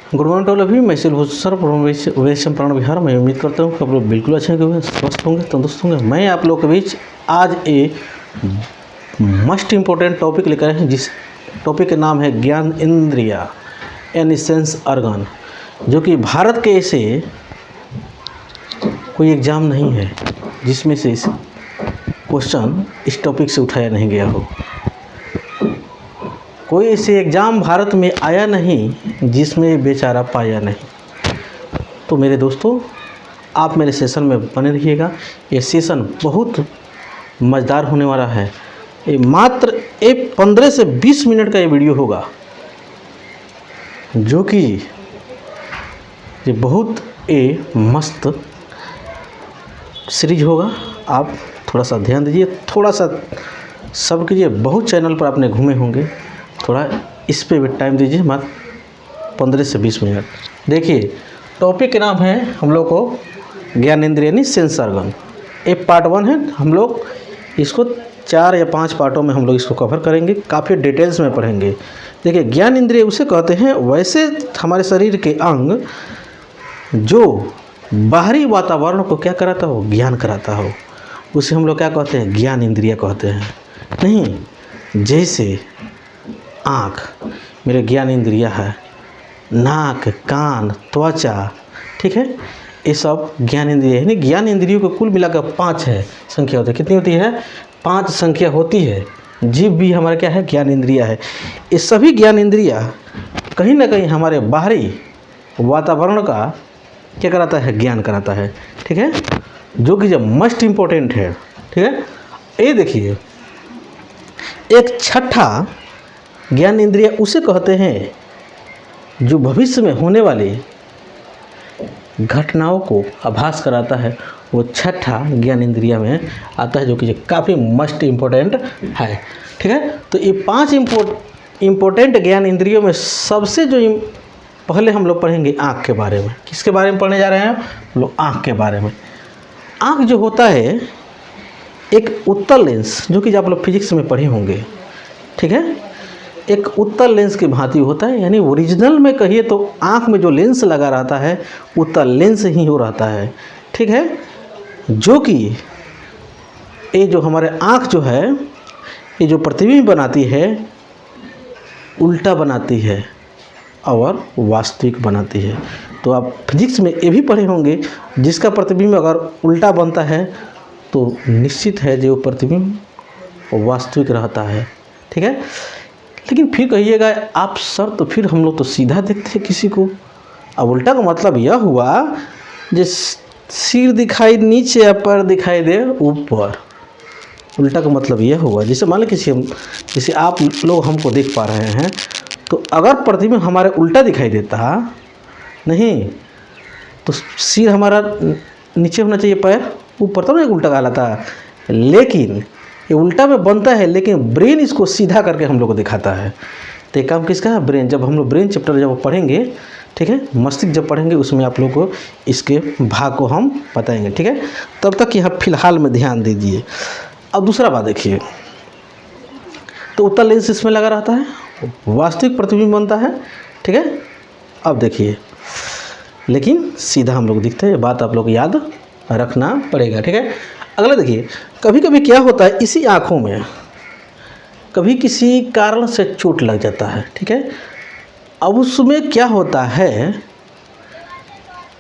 Good morning to अभी मैं sir वैश्य प्राण विहार। मैं उम्मीद करता हूँ कि आप लोग बिल्कुल अच्छे होंगे, स्वस्थ होंगे, तंदुरुस्त होंगे। मैं आप लोग के बीच आज ए मस्ट इम्पोर्टेंट टॉपिक लेकर आए हैं, जिस टॉपिक का नाम है ज्ञान इंद्रिया यानी सेंस ऑर्गन, जो कि भारत के ऐसे कोई एग्ज़ाम नहीं है जिसमें से इस क्वेश्चन इस टॉपिक से उठाया नहीं गया हो। कोई ऐसे एग्ज़ाम भारत में आया नहीं जिसमें बेचारा पाया नहीं। तो मेरे दोस्तों, आप मेरे सेशन में बने रहिएगा। ये सेशन बहुत मज़ेदार होने वाला है। ये मात्र 15 से 20 मिनट का ये वीडियो होगा, जो कि ये बहुत मस्त सीरीज होगा। आप थोड़ा सा ध्यान दीजिए, थोड़ा सा सब कीजिए। बहुत चैनल पर आपने घूमे होंगे, थोड़ा इस पे भी टाइम दीजिए, मात्र 15 से 20 मिनट। देखिए, टॉपिक के नाम है हम लोग को ज्ञान इंद्रिय यानी सेंस ऑर्गन। ये पार्ट 1 है। हम लोग इसको 4 या 5 पार्टों में हम लोग इसको कवर करेंगे, काफ़ी डिटेल्स में पढ़ेंगे। देखिए, ज्ञान इंद्रिय उसे कहते हैं, वैसे हमारे शरीर के अंग जो बाहरी वातावरण को क्या कराता हो, ज्ञान कराता हो, उसे हम लोग क्या कहते हैं, ज्ञान इंद्रिय कहते हैं। नहीं, जैसे आँख मेरे ज्ञान इंद्रिय है, नाक, कान, त्वचा, ठीक है, ये सब ज्ञान इंद्रिय है। यानी ज्ञान इंद्रियों को कुल मिलाकर 5 है संख्या होती है। कितनी होती है? 5 संख्या होती है। जीभ भी हमारा क्या है, ज्ञान इंद्रिय है। ये सभी ज्ञान इंद्रिय कहीं ना कहीं हमारे बाहरी वातावरण का क्या कराता है, ज्ञान कराता है, ठीक है, जो कि जब मस्ट इम्पोर्टेंट है, ठीक है। ये देखिए, एक छठा ज्ञान इंद्रिय उसे कहते हैं जो भविष्य में होने वाली घटनाओं को आभास कराता है। वो छठा ज्ञान इंद्रिय में आता है, जो कि काफ़ी मस्ट इम्पोर्टेंट है, ठीक है। तो ये 5 इम्पोर्टेंट ज्ञान इंद्रियों में सबसे जो पहले हम लोग पढ़ेंगे आँख के बारे में। किसके बारे में पढ़ने जा रहे हैं हम लोग? आँख के बारे में। आँख जो होता है एक उत्तल लेंस, जो कि आप लोग फिजिक्स में पढ़े होंगे, ठीक है, एक उत्तल लेंस की भांति होता है। यानी ओरिजिनल में कहिए तो आँख में जो लेंस लगा रहता है उत्तल लेंस ही हो रहता है, ठीक है। जो कि ये जो हमारे आँख जो है, ये जो प्रतिबिंब बनाती है, उल्टा बनाती है और वास्तविक बनाती है। तो आप फिजिक्स में ये भी पढ़े होंगे, जिसका प्रतिबिंब अगर उल्टा बनता है तो निश्चित है जो प्रतिबिंब वास्तविक रहता है, ठीक है। लेकिन फिर कहिएगा आप सर, तो फिर हम लोग तो सीधा देखते हैं किसी को। अब उल्टा का मतलब यह हुआ जिस सिर दिखाई नीचे या पैर दिखाई दे ऊपर। उल्टा का मतलब यह हुआ, जैसे मान लो जैसे आप लोग हमको देख पा रहे हैं, तो अगर प्रतिबिंब हमारे उल्टा दिखाई देता नहीं, तो सिर हमारा नीचे होना चाहिए, पैर ऊपर, तो नहीं उल्टा कहलाता। लेकिन ये उल्टा में बनता है, लेकिन ब्रेन इसको सीधा करके हम लोग को दिखाता है। तो ये काम किसका है? ब्रेन। जब हम लोग ब्रेन चैप्टर जब पढ़ेंगे, ठीक है, मस्तिष्क जब पढ़ेंगे, उसमें आप लोग को इसके भाग को हम बताएंगे, ठीक है। तब तक यहाँ फिलहाल में ध्यान दीजिए। अब दूसरा बात देखिए, तो उत्तल लेंस इसमें लगा रहता है, वास्तविक प्रतिबिंब बनता है, ठीक है। अब देखिए, लेकिन सीधा हम लोग दिखते हैं, ये बात आप लोग याद रखना पड़ेगा, ठीक है। अगला देखिए, कभी कभी क्या होता है, इसी आँखों में कभी किसी कारण से चोट लग जाता है, ठीक है। अब उसमें क्या होता है,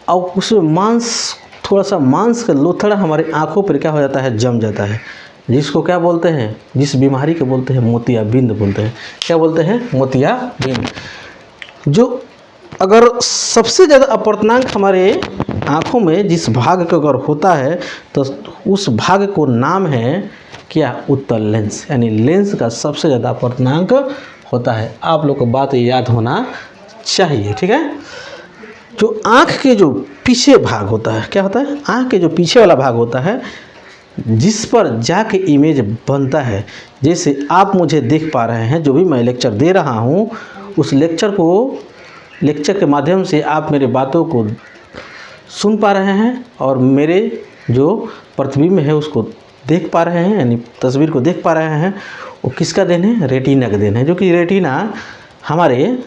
अब उसमें थोड़ा सा मांस का लोथड़ा हमारे आँखों पर क्या हो जाता है, जम जाता है, जिसको क्या बोलते हैं, जिस बीमारी को बोलते हैं मोतियाबिंद बोलते हैं। क्या बोलते हैं? मोतियाबिंद। जो अगर सबसे ज़्यादा अपवर्तनांक हमारे आँखों में जिस भाग का अगर होता है, तो उस भाग को नाम है क्या? उत्तल लेंस। यानी लेंस का सबसे ज़्यादा अपवर्तनांक होता है। आप लोग को बात याद होना चाहिए, ठीक है। जो आँख के जो पीछे भाग होता है, क्या होता है? आँख के जो पीछे वाला भाग होता है, जिस पर जाके इमेज बनता है। जैसे आप मुझे देख पा रहे हैं, जो भी मैं लेक्चर दे रहा हूँ, उस लेक्चर के माध्यम से आप मेरे बातों को सुन पा रहे हैं और मेरे जो प्रतिबिंब है उसको देख पा रहे हैं, यानी तस्वीर को देख पा रहे हैं। वो किसका देन है? रेटिना का देन है, जो कि रेटिना हमारे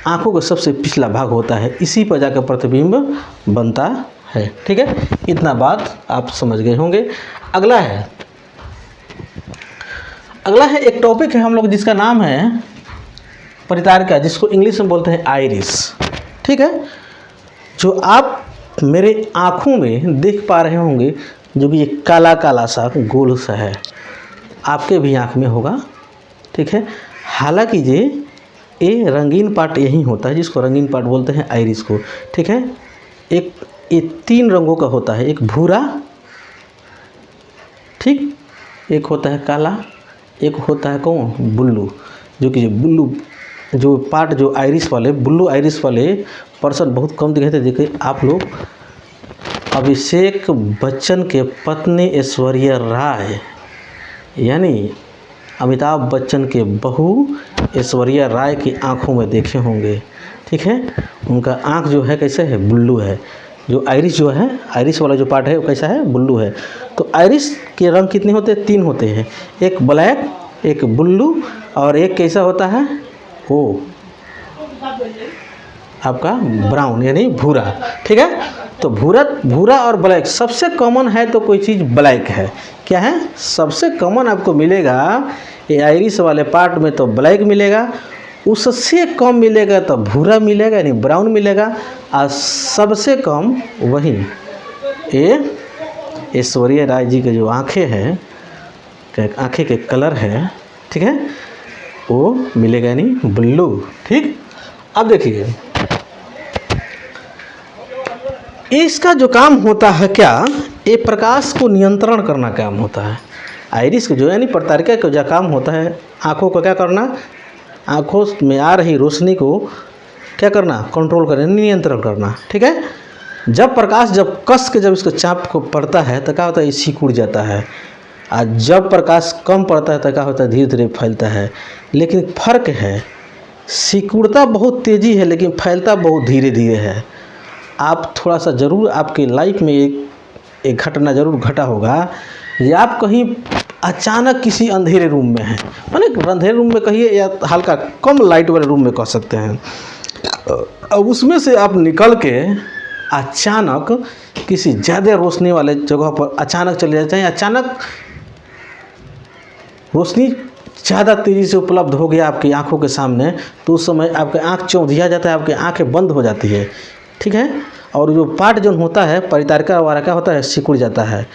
आँखों का सबसे पिछला भाग होता है, इसी पर जाकर प्रतिबिंब बनता है। ठीक है, इतना बात आप समझ गए होंगे। अगला है एक टॉपिक है हम लोग जिसका नाम है परितारिका, जिसको इंग्लिश में बोलते हैं आइरिस। ठीक है, जो आप मेरे आँखों में देख पा रहे होंगे, जो कि ये काला काला सा गोल सा है, आपके भी आँख में होगा। ठीक है, हालांकि ये रंगीन पार्ट यही होता है, जिसको रंगीन पार्ट बोलते हैं आइरिस को। ठीक है, ये 3 रंगों का होता है, एक भूरा, ठीक, एक होता है काला, एक होता है कौन, ब्लू। जो कि ब्लू जो पार्ट जो आइरिस वाले, ब्लू आइरिस वाले पर्सन बहुत कम दिखाई थे। देखिए आप लोग, अभिषेक बच्चन के पत्नी ऐश्वर्या राय, यानी अमिताभ बच्चन के बहू ऐश्वर्या राय की आंखों में देखे होंगे। ठीक है, उनका आंख जो है कैसे है, ब्लू है। जो आइरिस जो है, आइरिस वाला जो पार्ट है वो कैसा है, ब्लू है। तो आइरिस के रंग कितने होते हैं, 3 होते हैं, एक ब्लैक, एक ब्लू और एक कैसा होता है, वो आपका ब्राउन यानी भूरा। ठीक है, तो भूरा और ब्लैक सबसे कॉमन है तो कोई चीज़ ब्लैक है। क्या है, सबसे कॉमन आपको मिलेगा ये आइरिस वाले पार्ट में तो ब्लैक मिलेगा, उससे कम मिलेगा तो भूरा मिलेगा यानी ब्राउन मिलेगा, और सबसे कम वही ये ऐश्वर्या राय जी के जो आँखें हैं, आँखें के कलर है, ठीक है, वो मिलेगा यानी ब्लू। ठीक, अब देखिए इसका जो काम होता है क्या, ये प्रकाश को नियंत्रण करना काम होता है। आइरिस का जो यानी परितारिका का जो काम होता है, आँखों को क्या करना, आँखों में आ रही रोशनी को क्या करना, कंट्रोल करना, नियंत्रण करना। ठीक है, जब प्रकाश जब कस के जब इसको चाप को पड़ता है तो क्या होता है, ये सिकुड़ जाता है, और जब प्रकाश कम पड़ता है तो क्या होता है, धीरे धीरे फैलता है। लेकिन फ़र्क है, सिकुड़ता बहुत तेज़ी है लेकिन फैलता बहुत धीरे धीरे है। आप थोड़ा सा ज़रूर आपके लाइफ में एक घटना ज़रूर घटा होगा, या आप कहीं अचानक किसी अंधेरे रूम में हैं, माने अंधेरे रूम में कहिए या हल्का कम लाइट वाले रूम में कह सकते हैं, अब उसमें से आप निकल के अचानक किसी ज़्यादा रोशनी वाले जगह पर अचानक चले जाते हैं, अचानक रोशनी ज़्यादा तेज़ी से उपलब्ध हो गया आपकी आंखों के सामने, तो उस समय आपकी आंख चौंधिया जाता है, आपकी आंखें बंद हो जाती है। ठीक है, और जो पार्ट जो होता है परितारिका वाला क्या होता है, सिकुड़ जाता है।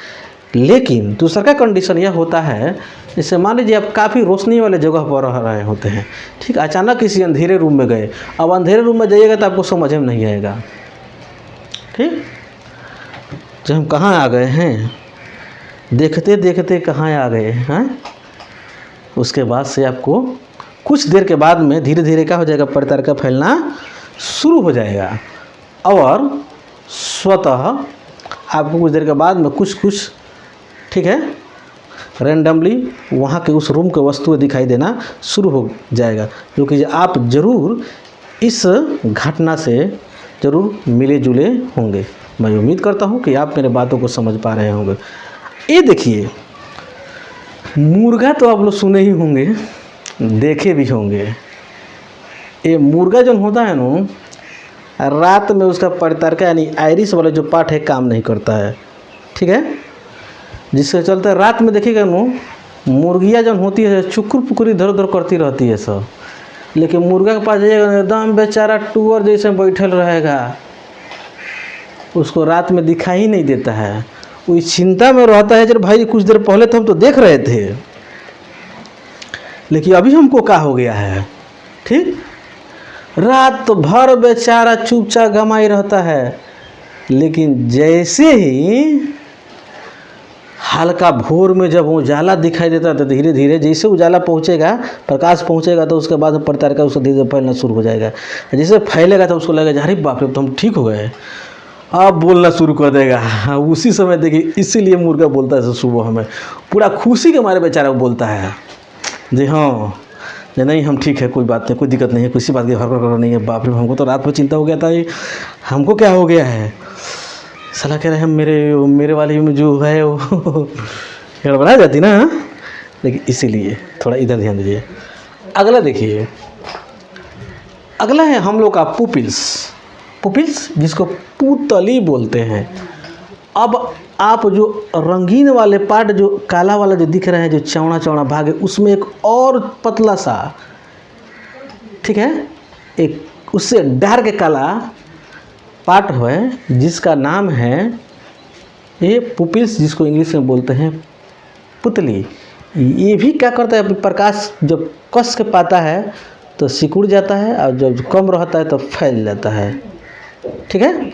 लेकिन दूसरा का कंडीशन यह होता है, जैसे मान लीजिए आप काफ़ी रोशनी वाले जगह पर रह रहे होते हैं, ठीक, अचानक किसी अंधेरे रूम में गए, अब अंधेरे रूम में जाइएगा तो आपको समझ में नहीं आएगा। ठीक, जब हम कहाँ आ गए हैं, देखते देखते कहाँ आ गए हैं, उसके बाद से आपको कुछ देर के बाद में धीरे धीरे क्या हो जाएगा, परितारिका फैलना शुरू हो जाएगा, और स्वतः आपको कुछ देर के बाद में कुछ ठीक है रैंडमली वहाँ के उस रूम के वस्तुएं दिखाई देना शुरू हो जाएगा, जो कि आप ज़रूर इस घटना से ज़रूर मिले जुले होंगे। मैं उम्मीद करता हूँ कि आप मेरे बातों को समझ पा रहे होंगे। ये देखिए, मुर्गा तो आप लोग सुने ही होंगे, देखे भी होंगे। ये मुर्गा जो होता है ना, रात में उसका परितारिका यानी आइरिस वाला जो पार्ट है काम नहीं करता है। ठीक है, जिसके चलते रात में देखिएगा ना, मुर्गियाँ जब होती है चुकुर पुकुर इधर उधर करती रहती है सब, लेकिन मुर्गा के पास जाइएगा एकदम बेचारा टूअर जैसे बैठल रहेगा, उसको रात में दिखाई ही नहीं देता है। वो चिंता में रहता है, जब भाई कुछ देर पहले तो हम तो देख रहे थे, लेकिन अभी हमको क्या हो गया है। ठीक, रात तो भर बेचारा चुपचाप गमाई रहता है, लेकिन जैसे ही हल्का भोर में जब उजाला दिखाई देता है तो धीरे धीरे जैसे उजाला पहुंचेगा, प्रकाश पहुंचेगा, तो उसके बाद परितारिका उसको धीरे धीरे फैलना शुरू हो जाएगा। जैसे फैलेगा तो उसको लगेगा अरे बाप रे तो हम ठीक हो गए, अब बोलना शुरू कर देगा। उसी समय देखिए, इसीलिए मुर्गा बोलता है सुबह हमें पूरा खुशी के मारे बेचारा वो बोलता है जी हाँ जी नहीं हम ठीक है, कोई बात नहीं, कोई दिक्कत नहीं है, किसी बात की हड़बड़ नहीं है। बाप रे, हमको तो रात में चिंता हो गया था ये हमको क्या हो गया है, सलाह कह रहे हैं मेरे वाले में जो है वो गड़बड़ा जाती ना, लेकिन इसीलिए थोड़ा इधर ध्यान दीजिए। अगला देखिए, अगला है हम लोग का पुपिल्स। पुपिल्स जिसको पुतली बोलते हैं। अब आप जो रंगीन वाले पार्ट, जो काला वाला जो दिख रहा है, जो चौड़ा चौड़ा भाग है, उसमें एक और पतला सा, ठीक है, एक उससे डार्क काला पार्ट है जिसका नाम है ये पुपिल्स, जिसको इंग्लिश में बोलते हैं पुतली। ये भी क्या करता है, प्रकाश जब कस के पाता है तो सिकुड़ जाता है, और जब कम रहता है तो फैल जाता है। ठीक है,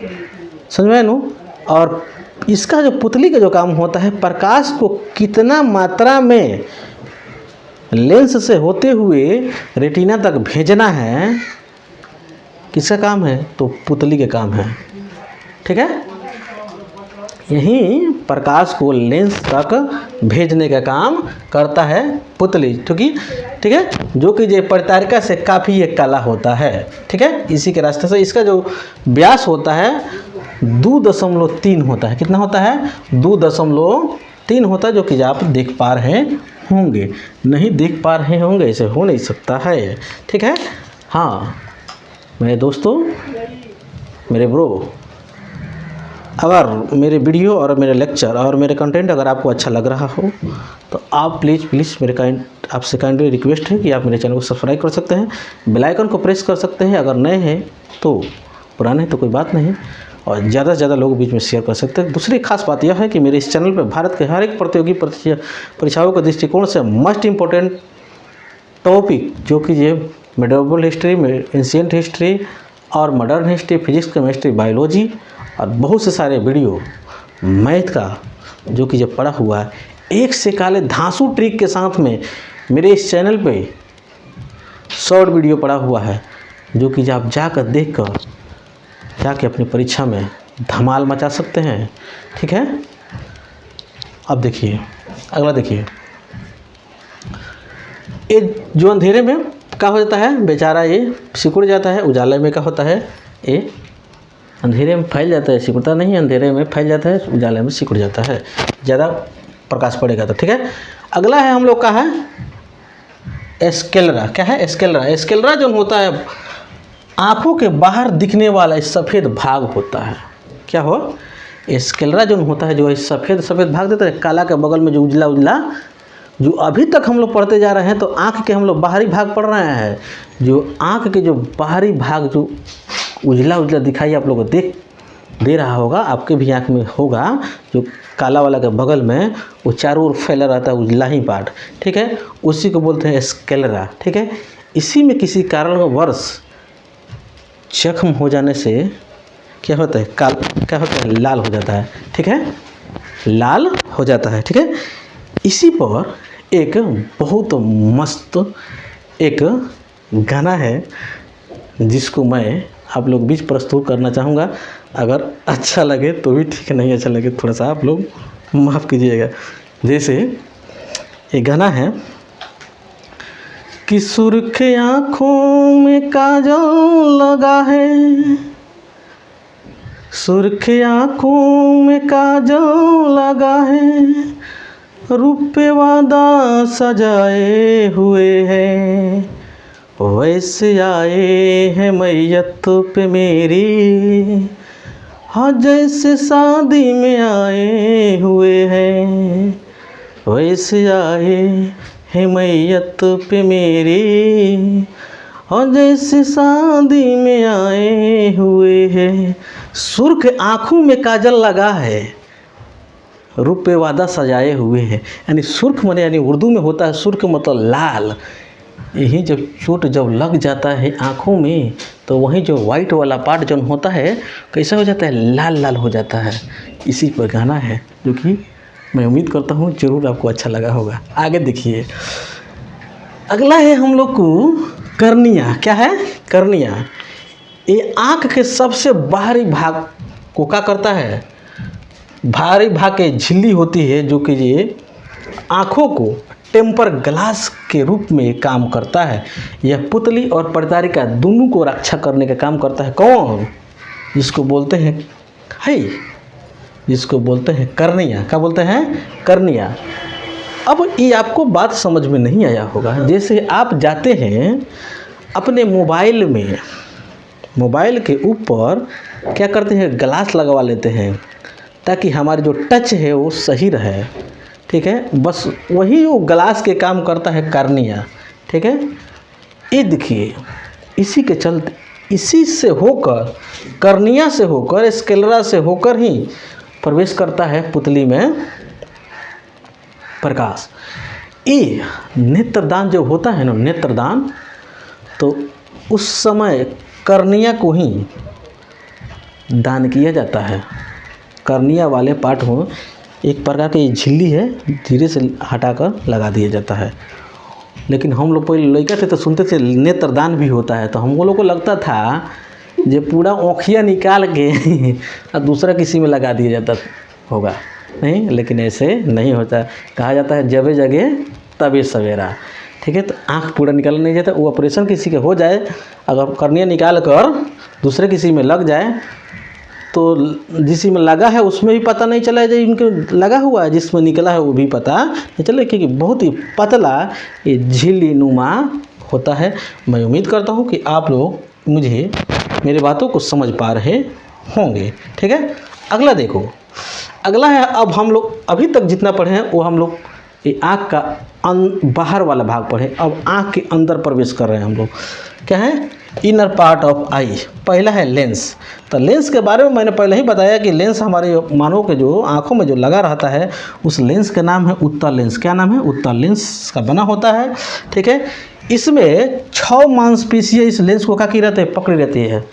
समझ में नो। और इसका जो पुतली का जो काम होता है, प्रकाश को कितना मात्रा में लेंस से होते हुए रेटिना तक भेजना है, किसका काम है, तो पुतली के काम है। ठीक है, यही प्रकाश को लेंस तक भेजने का काम करता है पुतली, क्योंकि ठीक है, जो कि ये परितारिका से काफ़ी एक काला होता है। ठीक है, इसी के रास्ते से इसका जो व्यास होता है 2.3 होता है। कितना होता है, 2.3 होता है, जो कि आप देख पा रहे होंगे। नहीं देख पा रहे होंगे ऐसे हो नहीं सकता है। ठीक है, हाँ मेरे दोस्तों, मेरे ब्रो, अगर मेरे वीडियो और मेरे लेक्चर और मेरे कंटेंट अगर आपको अच्छा लग रहा हो तो आप प्लीज़ मेरे आपसे काइंडली रिक्वेस्ट है कि आप मेरे चैनल को सब्सक्राइब कर सकते हैं, बेल आइकन को प्रेस कर सकते हैं। अगर नए हैं तो, पुराने तो कोई बात नहीं, और ज़्यादा से ज़्यादा लोगों के बीच में शेयर कर सकते हैं। दूसरी खास बात यह है कि मेरे इस चैनल पर भारत के हर एक प्रतियोगी परीक्षाओं के दृष्टिकोण से मोस्ट इम्पोर्टेंट टॉपिक, जो कि ये मेडिवल हिस्ट्री, एंशिएंट हिस्ट्री और modern history, physics, chemistry, biology और बहुत से सारे वीडियो मैथ का, जो कि जब पढ़ा हुआ है एक से काले धांसू ट्रिक के साथ में मेरे इस चैनल पे शॉर्ट वीडियो पड़ा हुआ है, जो कि आप जाकर देख कर जाके अपनी परीक्षा में धमाल मचा सकते हैं। ठीक है, अब देखिए अगला, देखिए ये जो अंधेरे में क्या हो जाता है, बेचारा ये सिकुड़ जाता है, उजाले में क्या होता है, ये अंधेरे में फैल जाता है, सिकुड़ता नहीं, अंधेरे में फैल जाता है, उजाले में सिकुड़ जाता है, ज़्यादा प्रकाश पड़ेगा तो। ठीक है, अगला है हम लोग का है एस्केलेरा। क्या है, एस्केलेरा। एस्केलेरा जो होता है आँखों के बाहर दिखने वाला सफ़ेद भाग होता है। क्या हो, एस्केलेरा जो होता है, जो सफ़ेद भाग देता है, काला के बगल में जो उजला उजला, जो अभी तक हम लोग पढ़ते जा रहे हैं तो आँख के हम लोग बाहरी भाग पढ़ रहे हैं। जो आँख के जो बाहरी भाग जो उजला उजला दिखाई आप लोगों को दे रहा होगा, आपके भी आँख में होगा, जो काला वाला के बगल में वो चारों ओर फैला रहता है उजला ही पार्ट। ठीक है, उसी को बोलते हैं एस्केलेरा। ठीक है, इसी में किसी कारणवश जख्म हो जाने से क्या होता है, क्या होता है, लाल हो जाता है। ठीक है, लाल हो जाता है। ठीक है, इसी पर एक बहुत मस्त एक गाना है जिसको मैं आप लोग बीच प्रस्तुत करना चाहूँगा। अगर अच्छा लगे तो भी ठीक है, नहीं अच्छा लगे थोड़ा सा आप लोग माफ़ कीजिएगा। जैसे ये गाना है कि सुर्ख आँखों में काजल लगा है, सुर्ख आँखों में काजल लगा है, रुपए वादा सजाए हुए हैं, वैसे आए हैं मैयत पे मेरी, हाँ जैसे शादी में आए हुए हैं, वैसे आए हैं मैयत पे मेरी, हाँ जैसे शादी में आए हुए हैं। सुर्ख आँखों में काजल लगा है, रुपए वादा सजाए हुए हैं। यानी सुर्ख माने यानी उर्दू में होता है सुर्ख मतलब लाल। यही जब चोट जब लग जाता है आँखों में तो वहीं जो वाइट वाला पार्ट जो होता है कैसा हो जाता है, लाल लाल हो जाता है। इसी पर गाना है जो कि मैं उम्मीद करता हूँ ज़रूर आपको अच्छा लगा होगा। आगे देखिए, अगला है हम लोग को कर्निया। क्या है, कर्निया। ये आँख के सबसे बाहरी भाग को क्या करता है, बाहरी भाग के झिल्ली होती है, जो कि ये आँखों को टेम्पर ग्लास के रूप में काम करता है। यह पुतली और परितारिका दोनों को रक्षा करने का काम करता है। कौन, जिसको बोलते हैं जिसको बोलते हैं कर्निया। क्या बोलते हैं, कर्निया। अब ये आपको बात समझ में नहीं आया होगा। जैसे आप जाते हैं अपने मोबाइल के ऊपर क्या करते हैं, ग्लास लगवा लेते हैं ताकि हमारी जो टच है वो सही रहे। ठीक है, बस वही वो ग्लास के काम करता है कर्निया। ठीक है, ये देखिए, इसी के चलते, इसी से होकर, कर्निया से होकर, स्क्लेरा से होकर ही प्रवेश करता है पुतली में प्रकाश। ये नेत्रदान जब होता है ना, नेत्रदान, तो उस समय कर्निया को ही दान किया जाता है। कर्निया वाले पार्ट में एक प्रकार की झिल्ली है, धीरे से हटाकर लगा दिया जाता है। लेकिन हम लोग पहले लड़का थे तो सुनते थे नेत्रदान भी होता है, तो हम लोग को लगता था जो पूरा औखिया निकाल के और दूसरा किसी में लगा दिया जाता होगा। नहीं, लेकिन ऐसे नहीं होता। कहा जाता है जबे जगे तबे सवेरा। ठीक है, तो आँख पूरा निकाला नहीं जाता। वो ऑपरेशन किसी के हो जाए, अगर कर्निया निकाल कर दूसरे किसी में लग जाए तो जिसमें लगा है उसमें भी पता नहीं चला, जो इनके लगा हुआ है जिसमें निकला है वो भी पता नहीं चले, क्योंकि बहुत ही पतला ये झिल्ली नुमा होता है। मैं उम्मीद करता हूँ कि आप लोग मुझे मेरी बातों को समझ पा रहे होंगे। ठीक है, अगला देखो, अगला है, अब हम लोग अभी तक जितना पढ़े हैं वो हम लोग ये आँख का बाहर वाला भाग पढ़े। अब आँख के अंदर प्रवेश कर रहे हैं हम लोग। क्या है, इनर पार्ट ऑफ आई। पहला है लेंस। तो लेंस के बारे में मैंने पहले ही बताया कि लेंस हमारे मानव के जो आँखों में जो लगा रहता है उस लेंस का नाम है उत्तल लेंस। क्या नाम है? उत्तल लेंस का बना होता है। ठीक है, इसमें 6 मांसपेशियाँ इस लेंस को क्या की रहती है, पकड़ी रहती है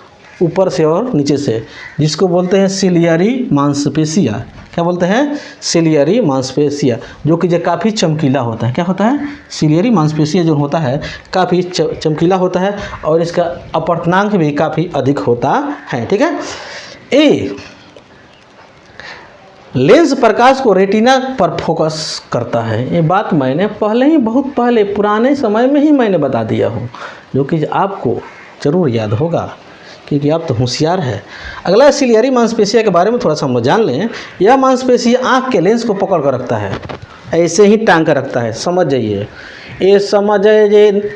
ऊपर से और नीचे से, जिसको बोलते हैं सिलियरी मांसपेशियाँ। क्या बोलते हैं? सिलियरी मांसपेशियाँ, जो कि जो काफ़ी चमकीला होता है। क्या होता है? सिलियरी मांसपेशियाँ जो होता है काफ़ी चमकीला होता है और इसका अपवर्तनांक भी काफ़ी अधिक होता है। ठीक है, ए लेंस प्रकाश को रेटिना पर फोकस करता है। ये बात मैंने पहले ही, बहुत पहले पुराने समय में ही मैंने बता दिया हूँ, जो कि आपको ज़रूर याद होगा क्योंकि आप तो होशियार है। अगला सिलियरी मांसपेशिया के बारे में थोड़ा सा हम लोग जान लें। यह मांसपेशिया आँख के लेंस को पकड़ कर रखता है, ऐसे ही टांग कर रखता है। समझ जाइए, ये समझ जाइए, ये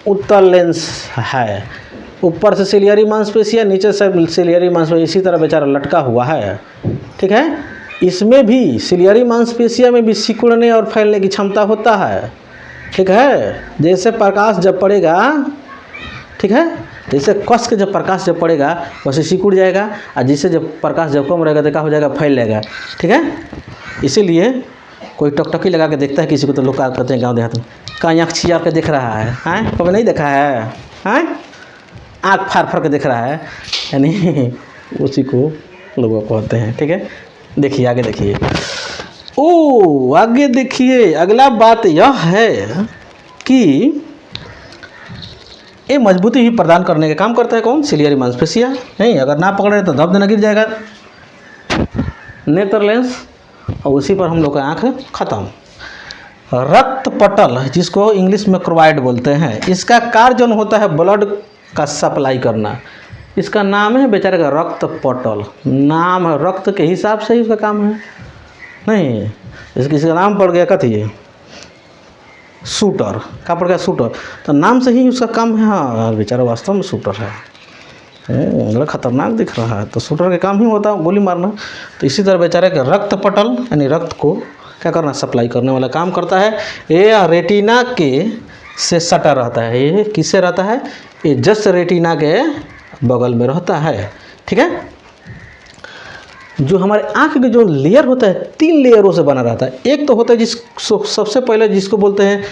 उत्तल लेंस है, ऊपर से सिलियरी मांसपेशिया, नीचे से सिलियरी मांसपेशिया, इसी तरह बेचारा लटका हुआ है। ठीक है, इसमें भी सिलियरी मांसपेशिया में भी सिकुड़ने और फैलने की क्षमता होता है। ठीक है, जैसे प्रकाश जब पड़ेगा, ठीक है, जैसे कस के जब प्रकाश जब पड़ेगा वैसे सिकुड़ जाएगा, और जिससे जब प्रकाश जब कम रहेगा तो क्या हो जाएगा, फैल जाएगा। ठीक है, इसीलिए कोई टकटकी लगा के देखता है किसी को, तो लोग क्या करते हैं गाँव देहात में, कहीं आँख छिया के देख रहा है, हैं? कभी नहीं देखा है, हैं? आँख फाड़ फाड़ के देख रहा है, यानी उसी को लोग कहते हैं। ठीक है, देखिए आगे देखिए, ओ आगे देखिए, अगला बात यह है कि ये मजबूती भी प्रदान करने का काम करता है। कौन? सिलियरी मांसपेशिया। नहीं, अगर ना पकड़े तो धब देना गिर जाएगा नेत्र लेंस, और उसी पर हम लोग का आँख खत्म। रक्त पटल, जिसको इंग्लिश में क्रोवाइड बोलते हैं, इसका कार्य जो होता है ब्लड का सप्लाई करना। इसका नाम है बेचारे का रक्त पटल, नाम है, रक्त के हिसाब से ही उसका काम है। नहीं, इसका नाम पड़ गया कथी, शूटर। क्या पड़ गया? शूटर। तो नाम से ही उसका काम है। हाँ, बेचारा वास्तव में शूटर है, बड़ा खतरनाक दिख रहा है, तो शूटर का काम ही होता है गोली मारना। तो इसी तरह बेचारे का रक्त पटल यानी रक्त को क्या करना, सप्लाई करने वाला काम करता है। ये रेटिना के से सटा रहता है। ये किससे रहता है? ये जस्ट रेटिना के बगल में रहता है। ठीक है, जो हमारे आँख के जो लेयर होता है 3 लेयरों से बना रहता है। एक तो होता है सबसे पहले जिसको बोलते हैं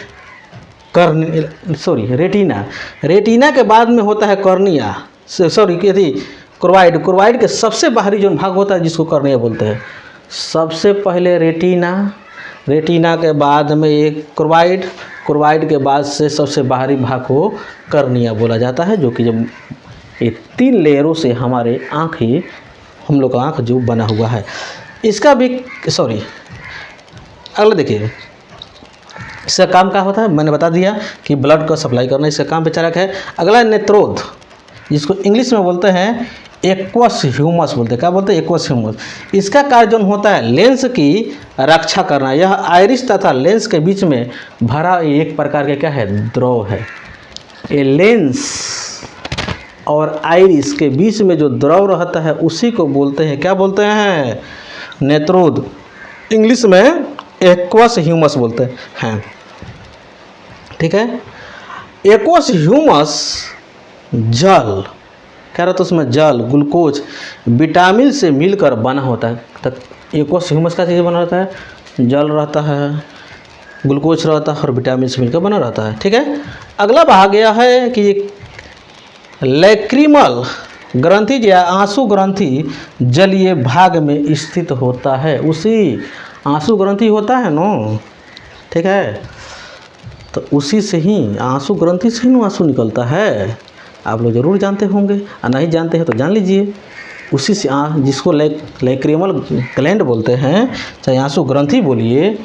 रेटिना। रेटिना के बाद में होता है कर्निया, क्रोवाइड। क्रोवाइड के सबसे बाहरी जो भाग होता है जिसको कर्निया बोलते हैं। सबसे पहले रेटिना, रेटिना के बाद में एक क्रोवाइड, क्रोवाइड के बाद से सबसे बाहरी भाग को कर्निया बोला जाता है, जो कि जब ये 3 लेयरों से हमारे आँख ही, हम लोग का आँख जो बना हुआ है, इसका भी अगला देखिए, इसका काम क्या होता है मैंने बता दिया कि ब्लड का सप्लाई करना इसका काम बेचारा का है। अगला नेत्रोध, जिसको इंग्लिश में बोलते हैं एक्वस ह्यूमस बोलते हैं। क्या बोलते हैं? Aqueous humus. इसका कार्य जो होता है लेंस की रक्षा करना। यह आइरिस तथा लेंस के बीच में भरा एक प्रकार का क्या है, द्रव है। ये लेंस और आइरिस के बीच में जो द्रव रहता है उसी को बोलते हैं, क्या बोलते हैं? नेत्रोद। इंग्लिश में एक्वस ह्यूमस बोलते हैं। ठीक है। एक्वस ह्यूमस जल, कह रहा था उसमें जल, ग्लूकोज, विटामिन से मिलकर बना होता है। तक एक्वस ह्यूमस का चीज़ बना रहता है, जल रहता है, ग्लूकोज रहता है और विटामिन से मिलकर बना रहता है। ठीक है। अगला भाग यह है कि लैक्रिमल ग्रंथि या आंसू ग्रंथि जलीय भाग में स्थित होता है। उसी आंसू ग्रंथि होता है नो, ठीक है, तो उसी से ही आंसू ग्रंथि से ही आंसू निकलता है। आप लोग ज़रूर जानते होंगे, और नहीं जानते हैं तो जान लीजिए। उसी से जिसको लैक्रिमल ग्लैंड बोलते हैं, चाहे आंसू ग्रंथि बोलिए,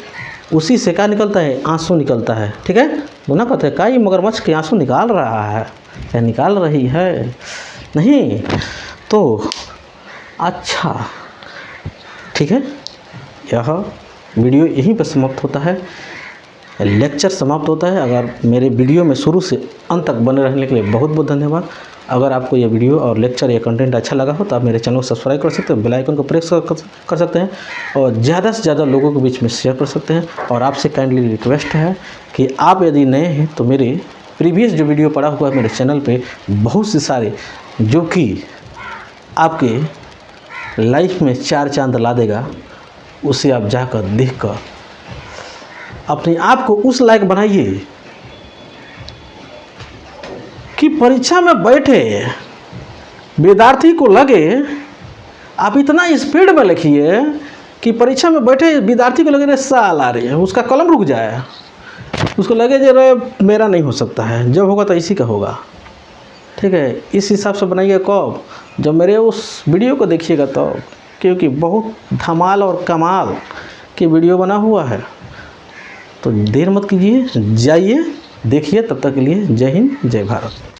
उसी से क्या निकलता है? आंसू निकलता है। ठीक है। दोनों कहते हैं का ये मगरमच्छ के आंसू निकाल रहा है, चाहे निकाल रही है, नहीं तो अच्छा। ठीक है। यह वीडियो यहीं पर समाप्त होता है, लेक्चर समाप्त होता है। अगर मेरे वीडियो में शुरू से अंत तक बने रहने के लिए बहुत बहुत धन्यवाद। अगर आपको यह वीडियो और लेक्चर या कंटेंट अच्छा लगा हो तो आप मेरे चैनल को सब्सक्राइब कर सकते हैं, बेल आइकन को प्रेस कर सकते हैं और ज़्यादा से ज़्यादा लोगों के बीच में शेयर कर सकते हैं। और आपसे काइंडली रिक्वेस्ट है कि आप यदि नए हैं तो मेरे प्रीवियस जो वीडियो पड़ा हुआ है मेरे चैनल पे बहुत से सारे, जो कि आपके लाइफ में 4 चांद ला देगा, उसे आप जाकर देख कर अपने आप को उस लायक बनाइए कि परीक्षा में बैठे विद्यार्थी को लगे, आप इतना स्पीड में लिखिए कि परीक्षा में बैठे विद्यार्थी को लगे रे साल आ रही है, उसका कलम रुक जाए, उसको लगे जो रे मेरा नहीं हो सकता है, जब होगा तो इसी का होगा। ठीक है। इस हिसाब से बनाइए। कब? जब मेरे उस वीडियो को देखिएगा तो, क्योंकि बहुत धमाल और कमाल की वीडियो बना हुआ है। तो देर मत कीजिए, जाइए देखिए। तब तक के लिए जय हिंद, जय भारत।